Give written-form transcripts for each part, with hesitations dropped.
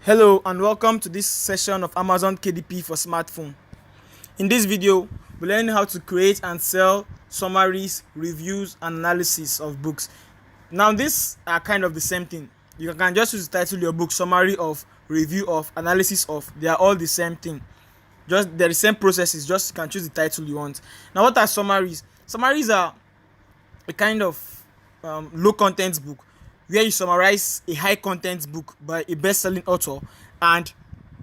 Hello and welcome to this session of Amazon KDP for smartphone. In this video, we learn how to create and sell summaries, reviews, and analysis of books. Now, these are kind of the same thing. You can just use the title your book, summary of, review of, analysis of. They are all the same thing. Just they're the same processes. Just you can choose the title you want. Now, what are summaries? Summaries are a kind of low content book where you summarize a high content book by a best-selling author and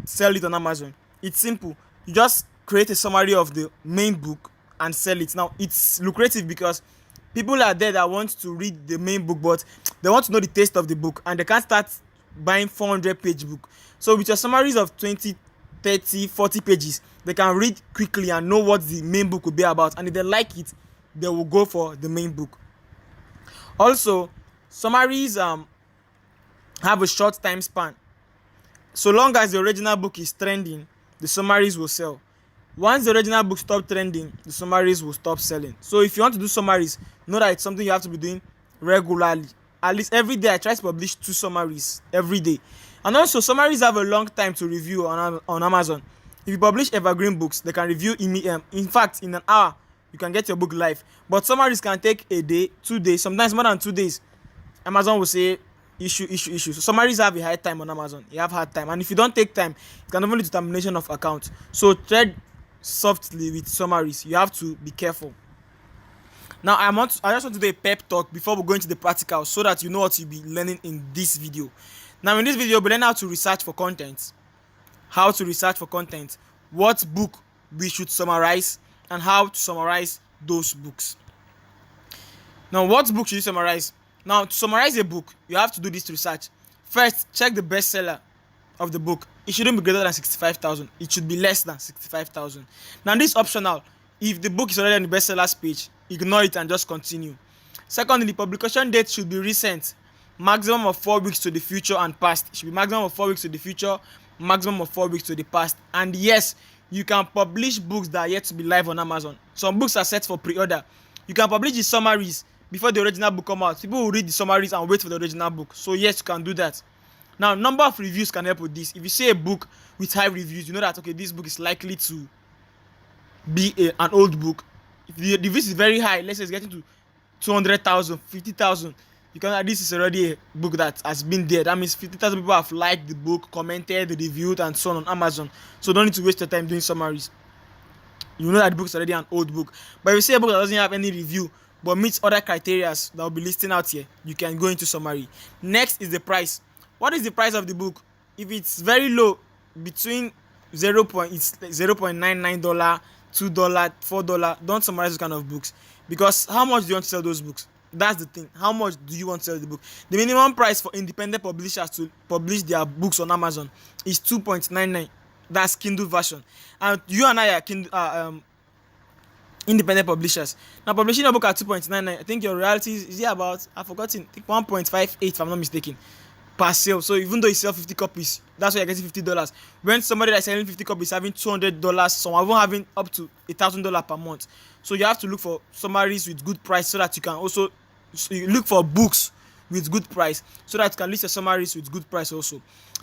sell it on Amazon. It's simple. You just create a summary of the main book and sell it. Now it's lucrative because people are there that want to read the main book, but they want to know the taste of the book and they can't start buying 400-page book. So with your summaries of 20, 30, 40 pages, they can read quickly and know what the main book will be about, and if they like it, they will go for the main book. Also, summaries have a short time span. So long as the original book is trending, the summaries will sell. Once the original book stops trending, the summaries will stop selling. So if you want to do summaries, know that it's something you have to be doing regularly. At least every day I try to publish 2 summaries every day. And also, summaries have a long time to review on Amazon. If you publish evergreen books, they can review in fact in an hour you can get your book live. But summaries can take a day, 2 days, sometimes more than 2 days. Amazon will say issue. So summaries have a high time on Amazon. You have hard time, and if you don't take time, it can even lead to termination of account. So tread softly with summaries. You have to be careful. Now I just want to do a pep talk before we go into the practical, so that you know what you'll be learning in this video. Now in this video, we'll learn how to research for content, what book we should summarize, and how to summarize those books. Now, what book should you summarize? Now, to summarize a book, you have to do this research. First, check the bestseller of the book. It shouldn't be greater than 65,000. It should be less than 65,000. Now, this is optional. If the book is already on the bestsellers page, ignore it and just continue. Secondly, the publication date should be recent. Maximum of 4 weeks to the future and past. It should be maximum of 4 weeks to the future, maximum of 4 weeks to the past. And yes, you can publish books that are yet to be live on Amazon. Some books are set for pre-order. You can publish the summaries before the original book come out. People will read the summaries and wait for the original book. So yes, you can do that. Now, number of reviews can help with this. If you see a book with high reviews, you know that okay, this book is likely to be an old book. If the reviews is very high, let's say it's getting to 200,000, 50,000, you can this is already a book that has been there. That means 50,000 people have liked the book, commented, reviewed, and so on Amazon. So don't need to waste your time doing summaries. You know that the book is already an old book. But if you see a book that doesn't have any review but meets other criteria that will be listed out here, you can go into summary. Next is the price. What is the price of the book? If it's very low, between $0.99, $2, $4, don't summarize those kind of books, because how much do you want to sell those books? That's the thing. How much do you want to sell the book? The minimum price for independent publishers to publish their books on Amazon is $2.99. That's Kindle version. And you and I are independent publishers. Now, publishing a book at $2.99, I think your royalty is about, I've forgotten, I think 1.58 if I'm not mistaken, per sale. So even though you sell 50 copies, that's why you're getting $50. When somebody that's selling 50 copies having $200, some are even having up to $1,000 per month. So you have to look for summaries with good price, so that you can also you look for books with good price, so that you can list your summaries with good price also.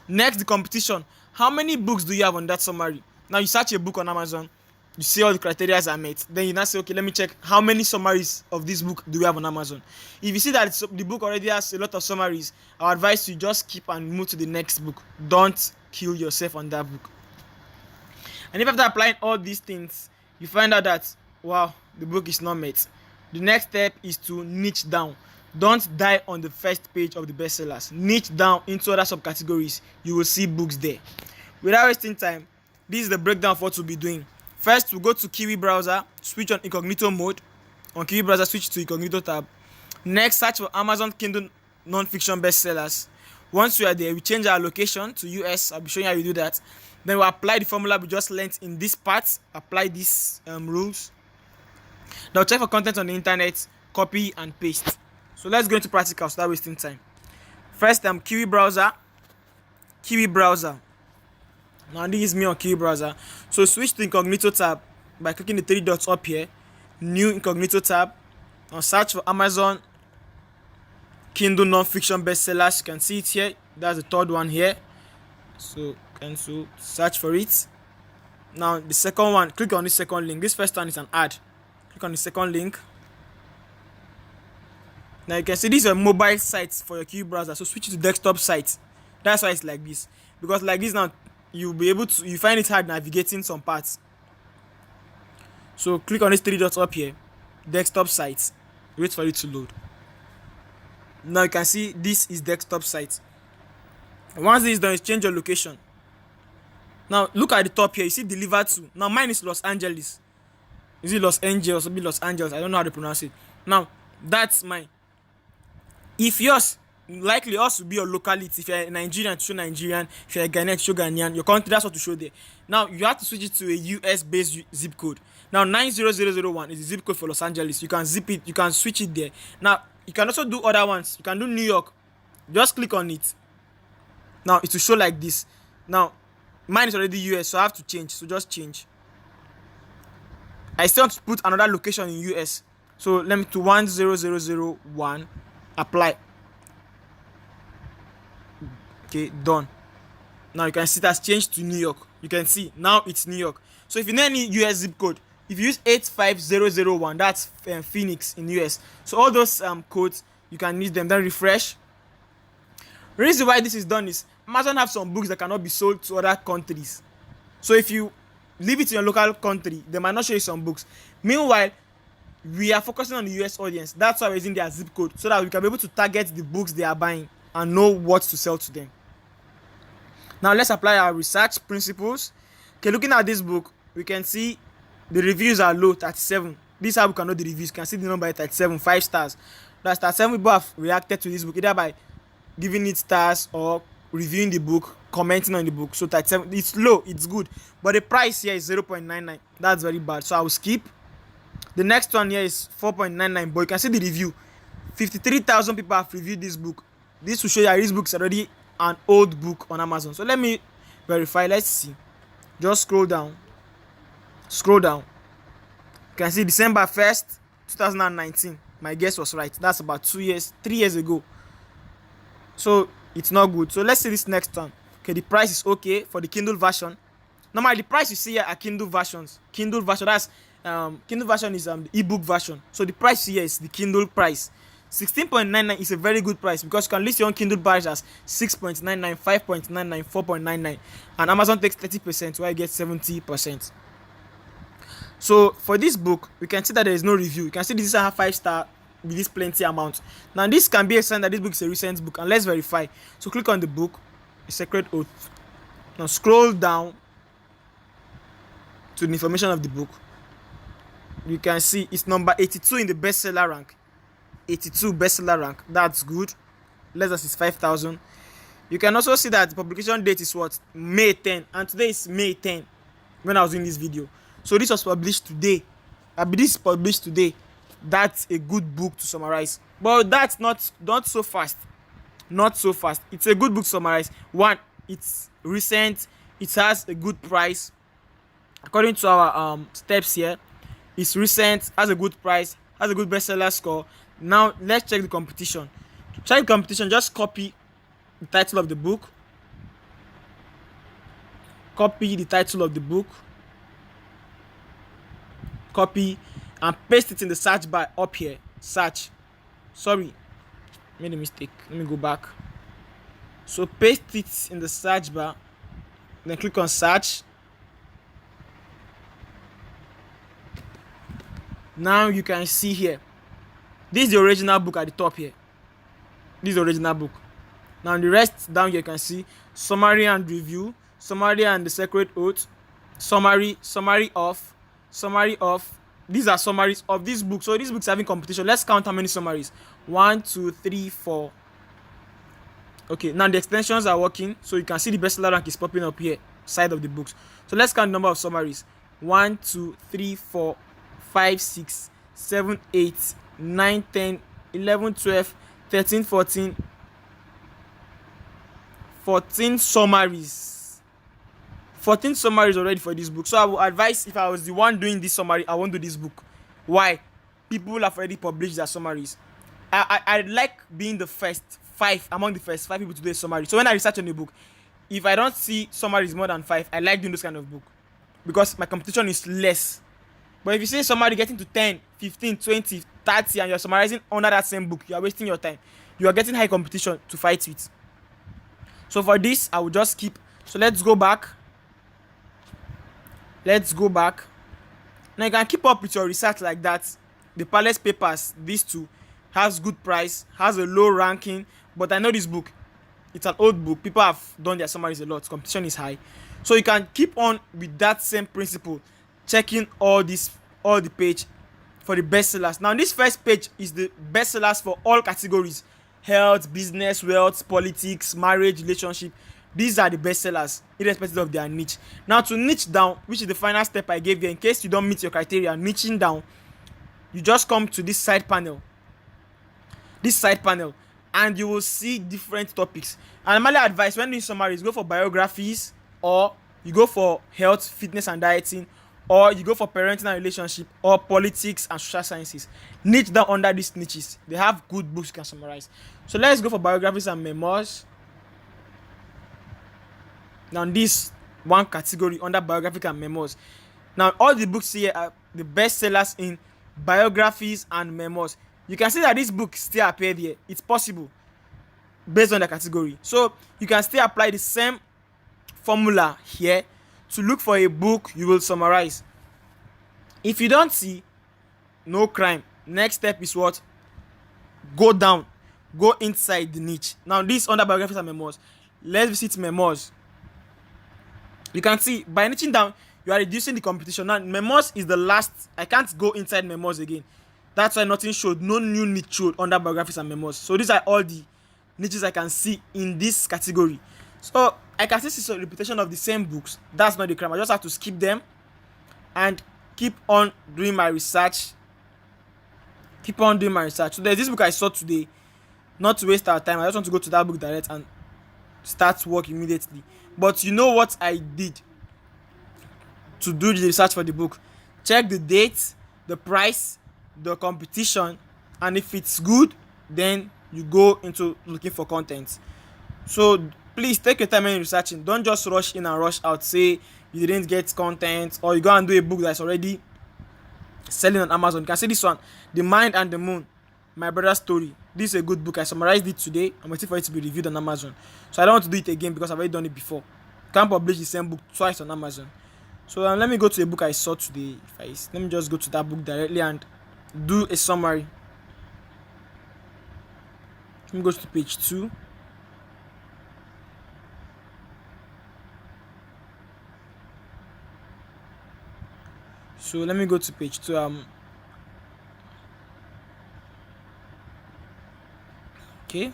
Next, the competition. How many books do you have on that summary? Now you search a book on Amazon, you see all the criteria are met, then you now say, okay, let me check how many summaries of this book do we have on Amazon. If you see that the book already has a lot of summaries, I advise you just keep and move to the next book. Don't kill yourself on that book. And if after applying all these things, you find out that wow, the book is not met, the next step is to niche down. Don't die on the first page of the bestsellers. Niche down into other subcategories. You will see books there. Without wasting time, this is the breakdown of what we'll be doing. First, we'll go to Kiwi browser, switch on incognito mode. On Kiwi browser, switch to incognito tab. Next, search for Amazon Kindle non-fiction bestsellers. Once we are there, we change our location to US. I'll be showing you how you do that. Then we'll apply the formula we just learned in this part. Apply these rules. Now check for content on the internet, copy and paste. So let's go into practical without wasting time. First, Kiwi browser. Now this is me on Kiwi browser. So switch to incognito tab by clicking the 3 dots up here. New incognito tab. Now search for Amazon Kindle non-fiction bestsellers. You can see it here. That's the third one here. So cancel, search for it. Now the second one, click on the second link. This first one is an ad. Click on the second link. Now you can see this is a mobile site for your Q browser, so switch to desktop site. That's why it's like this, because like this now you'll be able to, you find it hard navigating some parts. So click on these three dots up here, desktop site. Wait for it to load. Now you can see this is desktop site. Once this is done, change your location. Now look at the top here, you see deliver to. Now mine is Los Angeles. Is it Los Angeles or be Los Angeles? I don't know how to pronounce it. Now that's mine. If yours, likely yours will be your locality. If you're a Nigerian, to show Nigerian. If you're a Ghanaian, to show Ghanaian. Your country, that's what to show there. Now you have to switch it to a US based zip code. Now 90001 is the zip code for Los Angeles. You can zip it, you can switch it there. Now you can also do other ones. You can do New York. Just click on it. Now it will show like this. Now mine is already US, so I have to change. So just change. I still want to put another location in US. So let me to 10001. Apply. Okay, done. Now you can see that's changed to New York. You can see now it's New York. So if you know any US zip code, if you use 85001, that's Phoenix in US. So all those codes, you can use them. Then refresh. The reason why this is done is Amazon have some books that cannot be sold to other countries. So if you leave it in your local country, they might not show you some books. Meanwhile, we are focusing on the US audience. That's why we're using their zip code, so that we can be able to target the books they are buying and know what to sell to them. Now let's apply our research principles. Okay, looking at this book, we can see the reviews are low, 37. This is how we can know the reviews. You can see the number 37, 5 stars. That's 37 people have reacted to this book, either by giving it stars or reviewing the book, commenting on the book. So 37, it's low, it's good, but the price here is 0.99. That's very bad, so I will skip. The next one here is 4.99, but you can see the review. 53,000 people have reviewed this book. This will show you that this book is already an old book on Amazon. So let me verify. Let's see. Just scroll down. Scroll down. You can see December 1st, 2019. My guess was right. That's about 3 years ago. So it's not good. So let's see this next one. Okay, the price is okay for the Kindle version. Normally the price you see here are Kindle versions. Kindle version, that's Kindle version is the ebook version. So the price here is the Kindle price. 16.99 is a very good price, because you can list your own Kindle price as 6.99, 5.99, 4.99, and Amazon takes 30%, while you get 70%. So for this book, we can see that there is no review. You can see this is a 5-star with this plenty amount. Now this can be a sign that this book is a recent book, and let's verify. So click on the book, A Sacred Oath. Now scroll down to the information of the book. You can see it's number 82 in the bestseller rank. 82 bestseller rank. That's good. Less than 65,000. You can also see that the publication date is what? May 10. And today is May 10 when I was doing this video. So this was published today. This is published today. That's a good book to summarize. But that's not so fast. Not so fast. It's a good book to summarize. One, it's recent. It has a good price. According to our steps here, it's recent, has a good price, has a good bestseller score. Now let's check the competition. To check the competition, just copy the title of the book. Copy the title of the book. Copy and paste it in the search bar up here. Search. Sorry, made a mistake. Let me go back. So paste it in the search bar. Then click on search. Now you can see here, this is the original book at the top here. This is the original book. Now the rest down here, you can see summary and review, summary and the Sacred Oath, summary of. These are summaries of this book. So this book's having competition. Let's count how many summaries. 1, 2, 3, 4. Okay, now the extensions are working, so you can see the bestseller rank is popping up here, side of the books. So let's count the number of summaries. 1, 2, 3, 4, 5, 6, 7, 8, 9, 10, 11, 12, 13, 14. 14 summaries. 14 summaries already for this book. So I would advise, if I was the one doing this summary, I won't do this book. Why? People have already published their summaries. I like being the first 5 among the first 5 people to do a summary. So when I research on a book, if I don't see summaries more than 5, I like doing those kind of book because my competition is less. But if you say somebody getting to 10, 15, 20, 30 and you're summarizing under that same book, you are wasting your time. You are getting high competition to fight with. So for this, I will just keep. So let's go back. Now you can keep up with your research like that. The Palace Papers, these two, has good price, has a low ranking, but I know this book, it's an old book. People have done their summaries a lot. Competition is high. So you can keep on with that same principle, checking all the page for the bestsellers. Now this first page is the bestsellers for all categories: health, business, wealth, politics, marriage, relationship. These are the bestsellers irrespective of their niche. Now to niche down, which is the final step I gave you in case you don't meet your criteria, niching down, you just come to this side panel, and you will see different topics. And my advice when doing summaries, go for biographies, or you go for health, fitness and dieting, or you go for parenting and relationship, or politics and social sciences. Niche down under these niches. They have good books you can summarize. So let's go for biographies and memoirs. Now this one category under biographic and memoirs. Now all the books here are the best sellers in biographies and memoirs. You can see that this book still appeared here. It's possible based on the category. So you can still apply the same formula here to look for a book you will summarize. If you don't see, no crime. Next step is what? Go down, go inside the niche. Now this under biographies and memoirs. Let's visit memoirs. You can see by niching down, you are reducing the competition. Now memoirs is the last. I can't go inside memoirs again. That's why nothing showed. No new niche showed under biographies and memoirs. So these are all the niches I can see in this category. So I can see some repetition of the same books. That's not the crime. I just have to skip them and keep on doing my research. So there's this book I saw today. Not to waste our time, I just want to go to that book direct and start work immediately. But you know what I did to do the research for the book? Check the date, the price, the competition, and if it's good, then you go into looking for content. So please take your time when researching. Don't just rush in and rush out. Say you didn't get content, or you go and do a book that's already selling on Amazon. You can see this one, The Mind and the Moon, My Brother's Story. This is a good book. I summarized it today. I'm waiting for it to be reviewed on Amazon. So I don't want to do it again because I've already done it before. You can't publish the same book twice on Amazon. So let me go to a book I saw today. Let me just go to that book directly and do a summary. Let me go to page 2. So let me go to page 2. Okay.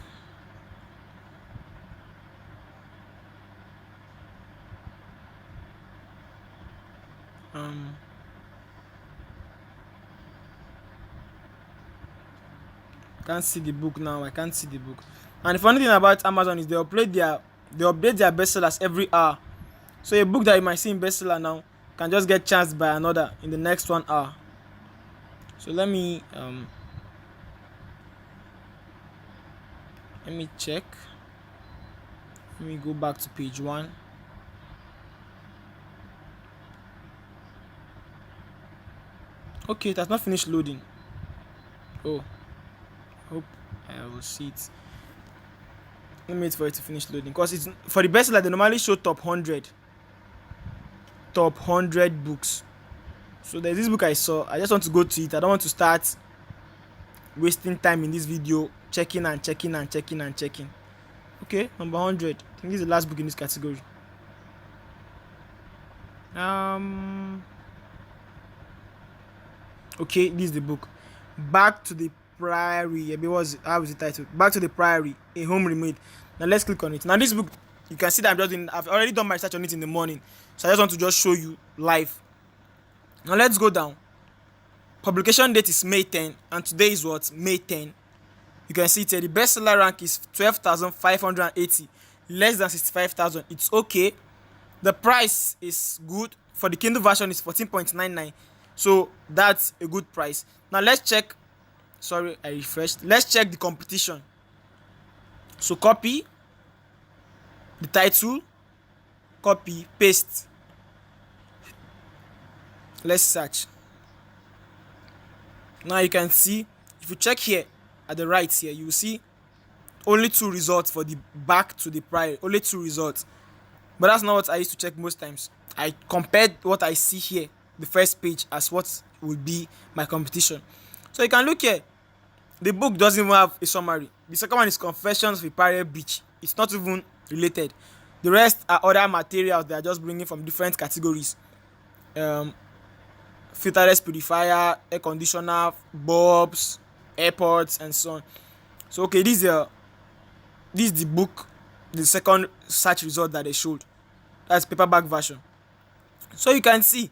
Can't see the book now. I can't see the book. And the funny thing about Amazon is they update their bestsellers every hour. So a book that you might see in bestseller now can just get chanced by another in the next 1 hour. So let me check. Let me go back to page 1. Okay, it has not finished loading. Oh, hope I will see it. Let me wait for it to finish loading, because it's for the bestseller. They normally show top 100 books. So there's this book I saw. I just want to go to it. I don't want to start wasting time in this video checking. Okay, number 100. I think this is the last book in this category. Okay, this is the book. Back to the Prairie. How was the title? Back to the Prairie, a home remade. Now let's click on it. Now this book, you can see that I've already done my research on it in the morning. So I just want to just show you live. Now let's go down. Publication date is May 10, and today is what? May 10. You can see it here. The bestseller rank is 12,580, less than 65,000. It's okay. The price is good. For the Kindle version is 14.99. So that's a good price. Now let's check. Sorry, I refreshed. Let's check the competition. So copy the title, copy, paste. Let's search. Now you can see, if you check here at the right here, you will see only 2 results for the back to the prior. Only 2 results. But that's not what I used to check most times. I compared what I see here, the first page, as what would be my competition. So you can look here. The book doesn't even have a summary. The second one is Confessions of a Pirate Beach. It's not even related. The rest are other materials they are just bringing from different categories. Filterless purifier, air conditioner, bulbs, airports, and so on. So okay, this is the book, the second search result that they showed. That's paperback version. So you can see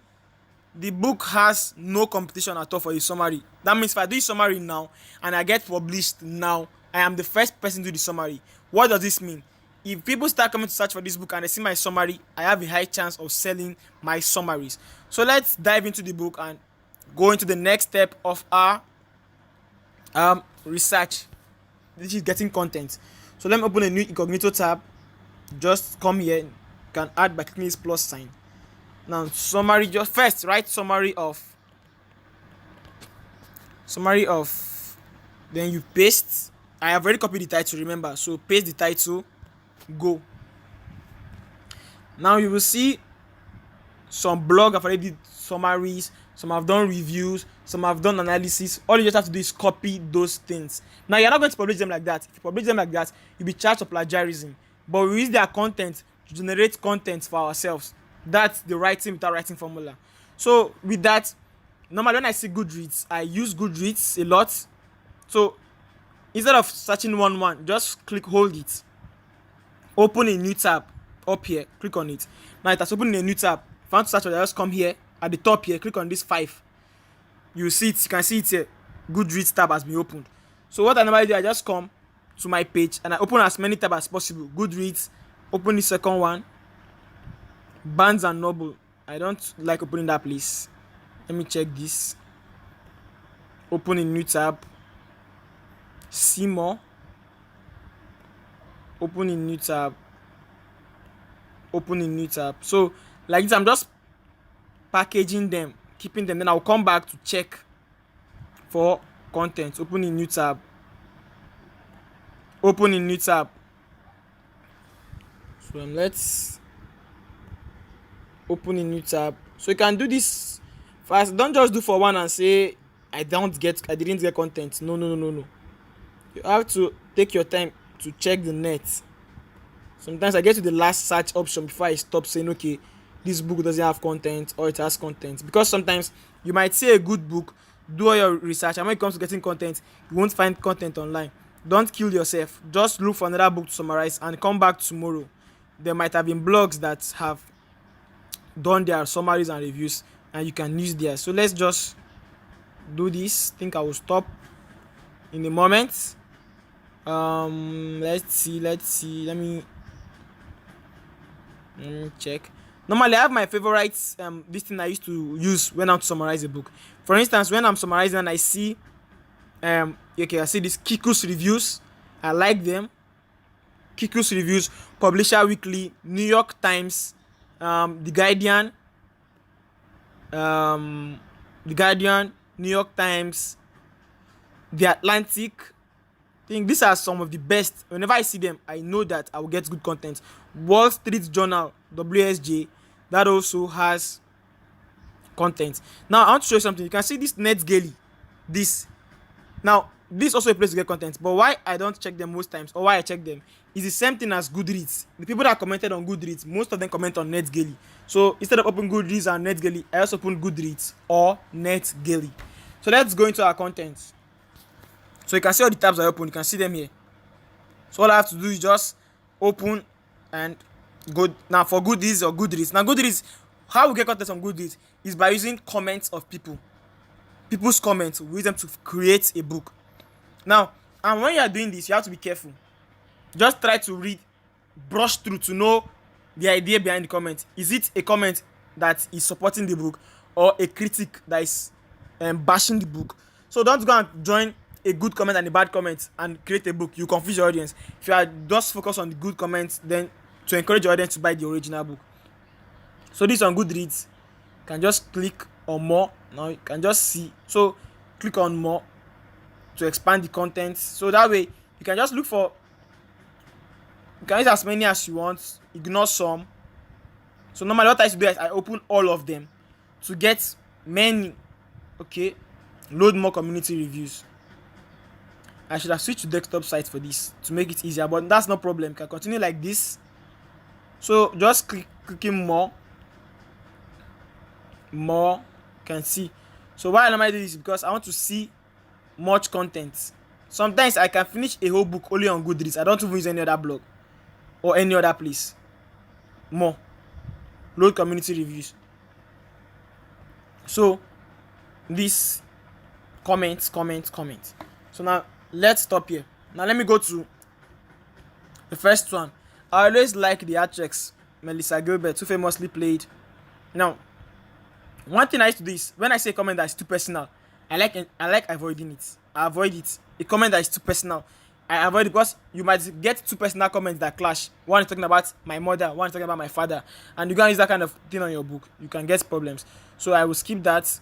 the book has no competition at all for a summary. That means if I do a summary now and I get published now, I am the first person to do the summary. What does this mean? If people start coming to search for this book and they see my summary, I have a high chance of selling my summaries. So let's dive into the book and go into the next step of our research, which is getting content. So let me open a new incognito tab. Just come here. You can add by clicking this plus sign. Now summary, just first write summary of, then you paste. I have already copied the title, remember, so paste the title, go. Now you will see some blog have already did summaries, some have done reviews, some have done analysis. All you just have to do is copy those things. Now you're not going to publish them like that. If you publish them like that, you'll be charged of plagiarism. But we use their content to generate content for ourselves. That's the writing without writing formula. So with that, normally when I see Goodreads, I use Goodreads a lot. So instead of searching one, just hold it, open a new tab up here, click on it. Now it has opened a new tab. If I want to search, just come here at the top here, click on this 5. You see it, you can see it here. Goodreads tab has been opened. So what I normally do, I just come to my page and I open as many tabs as possible. Goodreads, open the second one. Barnes and Noble, I don't like opening that place. Let me check this. Open a new tab. See more. Open a new tab. Open a new tab. So like this, I'm just packaging them, keeping them. Then I'll come back to check for content. Open a new tab. Open a new tab. So let's open a new tab. So you can do this fast. Don't just do for one and say I didn't get content. No. You have to take your time to check the net. Sometimes I get to the last search option before I stop saying, okay, this book doesn't have content or it has content. Because sometimes you might see a good book, do all your research, and when it comes to getting content, you won't find content online. Don't kill yourself. Just look for another book to summarize and come back tomorrow. There might have been blogs that have done their summaries and reviews and you can use theirs. So let's just do this. I think I will stop in a moment. Let's see. Let me check. Normally I have my favorites, this thing I used to use when I'm to summarize a book. For instance, when I'm summarizing and I see I see this Kiku's reviews. I like them. Kiku's reviews, Publisher Weekly, New York Times, The Guardian, New York Times, The Atlantic. I think these are some of the best. Whenever I see them, I know that I will get good content. Wall Street Journal, WSJ, that also has content. Now I want to show you something. You can see this Net Daily. This is also a place to get content, but why I don't check them most times, or why I check them, is the same thing as Goodreads. The people that commented on Goodreads, most of them comment on Net Daily. So instead of opening Goodreads and Net Daily, I also open Goodreads or Net Daily. So let's go into our content. So you can see all the tabs I open. You can see them here. So all I have to do is just open and go. Now for Goodreads or Goodreads. Now Goodreads, how we get content on Goodreads is by using comments of people. People's comments, we use them to create a book. Now, and when you are doing this, you have to be careful. Just try to read, brush through to know the idea behind the comment. Is it a comment that is supporting the book or a critic that is bashing the book? So don't go and join a good comment and a bad comment and create a book. You confuse your audience. If you are just focused on the good comments, then to encourage your audience to buy the original book. So this on Goodreads, you can just click on more. Now you can just see. So click on more to expand the content. So that way you can just look for, you can use as many as you want, ignore some. So normally what I used to do is I open all of them to get many. Okay, load more community reviews. I should have switched to desktop site for this to make it easier, but that's no problem. You can continue like this. So just clicking more, you can see. So why I normally do this is because I want to see much content. Sometimes I can finish a whole book only on Goodreads. I don't even use any other blog or any other place. More, load community reviews. So this comment. So now let's stop here. Now let me go to the first one. I always like the actress Melissa Gilbert, who famously played. Now, one thing I used to do is when I say a comment that is too personal, I like avoiding it. I avoid it. A comment that is too personal, I avoid it, because you might get two personal comments that clash. One is talking about my mother, one is talking about my father, and you can't use that kind of thing on your book. You can get problems. So I will skip that.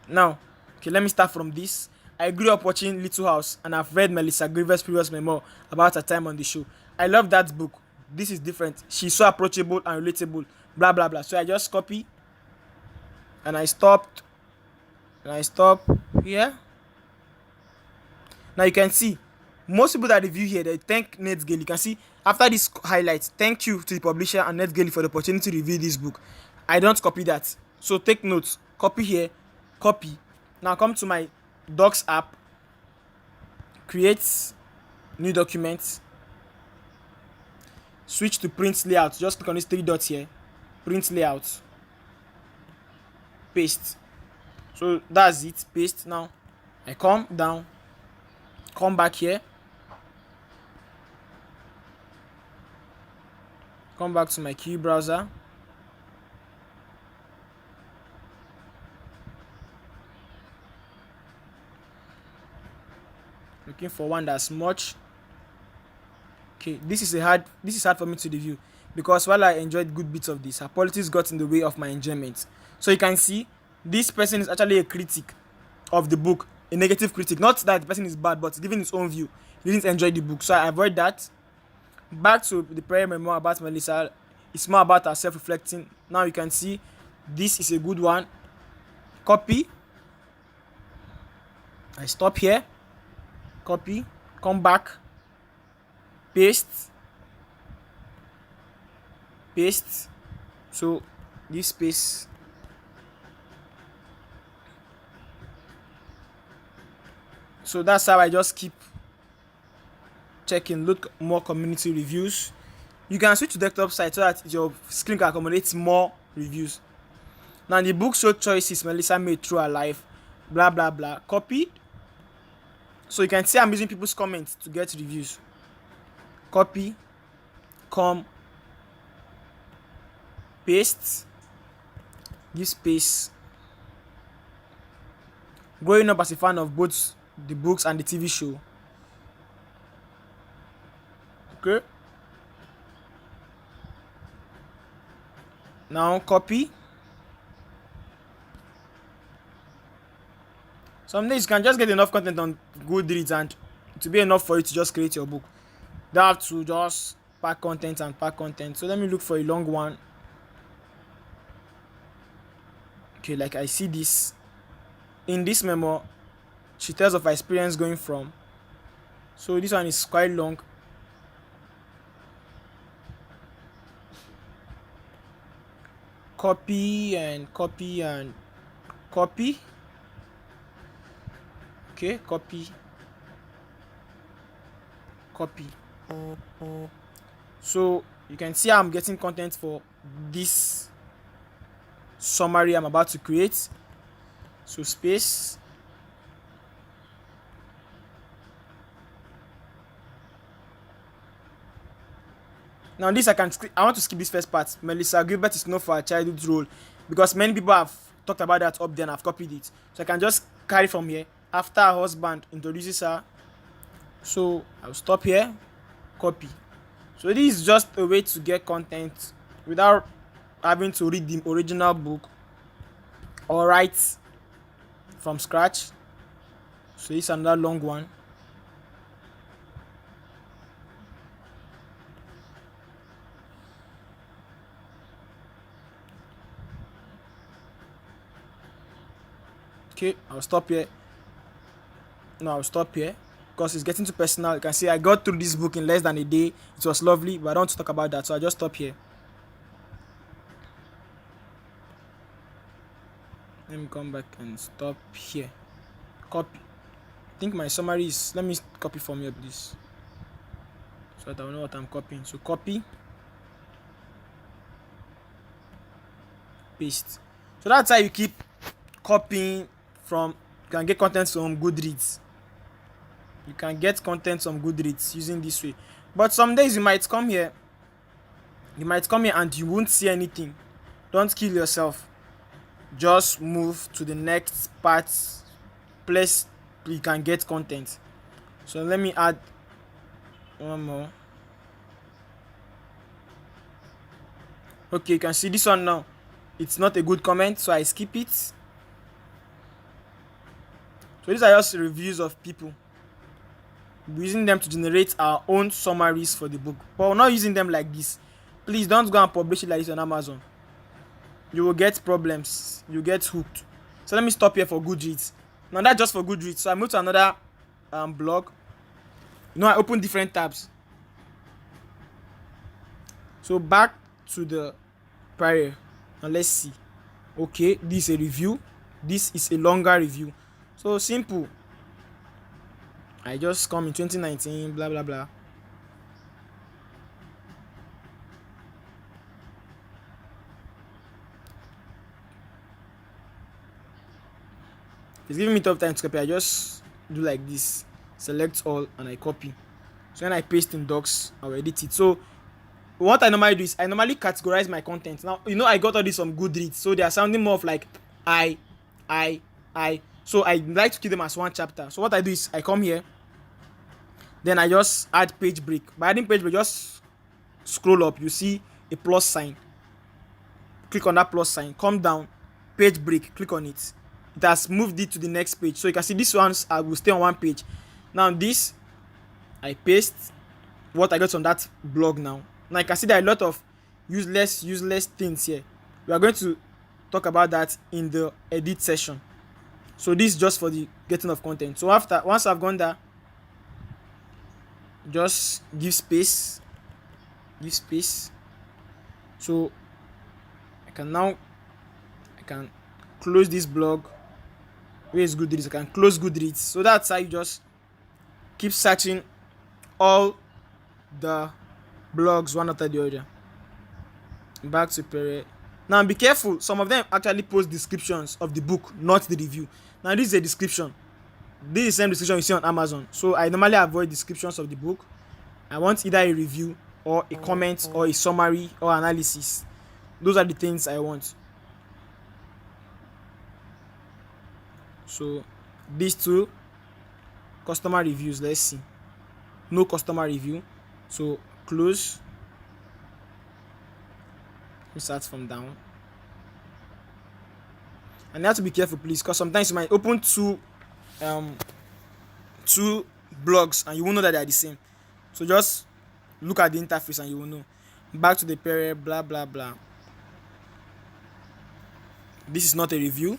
Now, okay, let me start from this. I grew up watching Little House, and I've read Melissa Gilbert's previous memoir about her time on the show. I love that book. This is different. She's so approachable and relatable. Blah blah blah. So I just copy, and I stopped, and I stop here. Now you can see most people that review here, they thank NetGaily. You can see after this highlight, thank you to the publisher and NetGaily for the opportunity to review this book. I don't copy that. So take notes. Copy here, copy. Now come to my Docs app, create new document, switch to print layout. Just click on these three dots here, print layout, paste. So that's it, paste. Now I come down, come back here, come back to my Q browser, looking for one that's much. Okay, this is hard for me to review because while I enjoyed good bits of this, her politics got in the way of my enjoyment. So you can see this person is actually a critic of the book, a negative critic. Not that the person is bad, but giving his own view. He didn't enjoy the book, so I avoid that. Back to the prayer memoir about Melissa. It's more about her self-reflecting. Now you can see this is a good one. Copy. I stop here. Copy. Come back. Paste. So this space. So that's how I just keep checking. Look more community reviews. You can switch to desktop site so that your screen can accommodate more reviews. Now the book show choices Melissa made through her life. Blah blah blah. Copy. So you can see I'm using people's comments to get reviews. Copy. Come. Paste. Give space. Growing up as a fan of both the books and the TV show. Okay. Now copy. Some days you can just get enough content on Goodreads and to be enough for you to just create your book. You don't have to just pack content. So let me look for a long one. Okay, like I see this. In this memo, she tells of her experience going from. So this one is quite long. Copy. Okay, copy. So you can see I'm getting content for this summary I'm about to create. So space. Now this I want to skip this first part. Melissa Gilbert is known for her childhood role because many people have talked about that up there and I've copied it. So I can just carry from here. After her husband introduces her. So I'll stop here. Copy. So this is just a way to get content without having to read the original book or write from scratch. So it's another long one. Okay, I'll stop here. No, I'll stop here because it's getting too personal. You can see I got through this book in less than a day. It was lovely, but I don't want to talk about that, so I'll just stop here. Let me come back and stop here. Copy. I think my summary is, let me copy from here, please, so that I know what I'm copying. So copy, paste. So that's how you keep copying from. You can get content from Goodreads. You can get content from Goodreads using this way. But some days you might come here. And you won't see anything. Don't kill yourself. Just move to the next part, place you can get content. So let me add one more. Okay, you can see this one now. It's not a good comment, so I skip it. So these are just reviews of people. We're using them to generate our own summaries for the book, but we're not using them like this. Please don't go and publish it like this on Amazon. You will get problems. You get hooked. So let me stop here for Goodreads. Now that's just for Goodreads. So I move to another blog. I open different tabs. So back to the prior. Now let's see. Okay, this is a review. This is a longer review. So simple. I just come in 2019, blah blah blah. It's giving me tough time to copy. I just do like this, select all, and I copy. So when I paste in docs, I'll edit it. So what I normally do is I normally categorize my content. Now I got all this from Goodreads, so they are sounding more of like I. So I like to keep them as one chapter. So what I do is I come here, then I just add page break. By adding page break, just scroll up. You see a plus sign. Click on that plus sign. Come down, page break. Click on it. It has moved it to the next page. So you can see this ones I will stay on one page. Now this, I paste what I got on that blog now. Now you can see there are a lot of useless things here. We are going to talk about that in the edit session. So this is just for the getting of content. So once I've gone there, just give space. So I can close this blog. Where is Goodreads? I can close Goodreads. So that's how you just keep searching all the blogs one after the other. Back to Pere. Now be careful. Some of them actually post descriptions of the book, not the review. Now this is a description. This is the same description you see on Amazon. So I normally avoid descriptions of the book. I want either a review or a comment or a summary or analysis. Those are the things I want. So these two customer reviews, let's see. No customer review. So close. We start from down. And you have to be careful, please, because sometimes you might open two blogs and you won't know that they are the same. So just look at the interface and you will know. Back to the period, blah blah blah. This is not a review,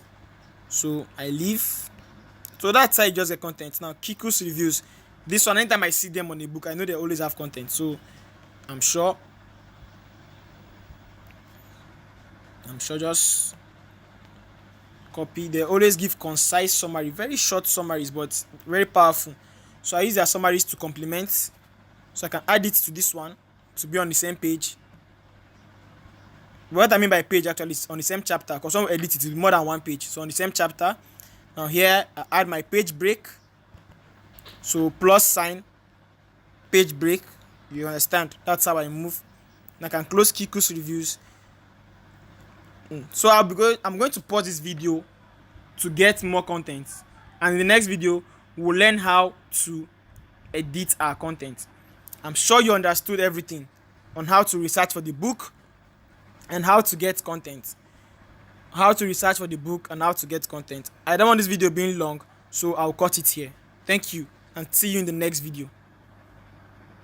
so I leave. So that's how you just get content. Now Kiku's reviews. This one, anytime I see them on a book, I know they always have content. So I'm sure just copy. They always give concise summary, very short summaries, but very powerful. So I use their summaries to complement. So I can add it to this one to be on the same page. What I mean by page actually is on the same chapter, because when we edit it will be more than one page. So on the same chapter. Now here I add my page break. So plus sign, page break. You understand? That's how I move. And I can close Kiku's reviews. So I'm going to pause this video to get more content, and in the next video we'll learn how to edit our content. I'm sure you understood everything on how to research for the book and how to get content. How to research for the book and how to get content. I don't want this video being long, so I'll cut it here. Thank you and see you in the next video.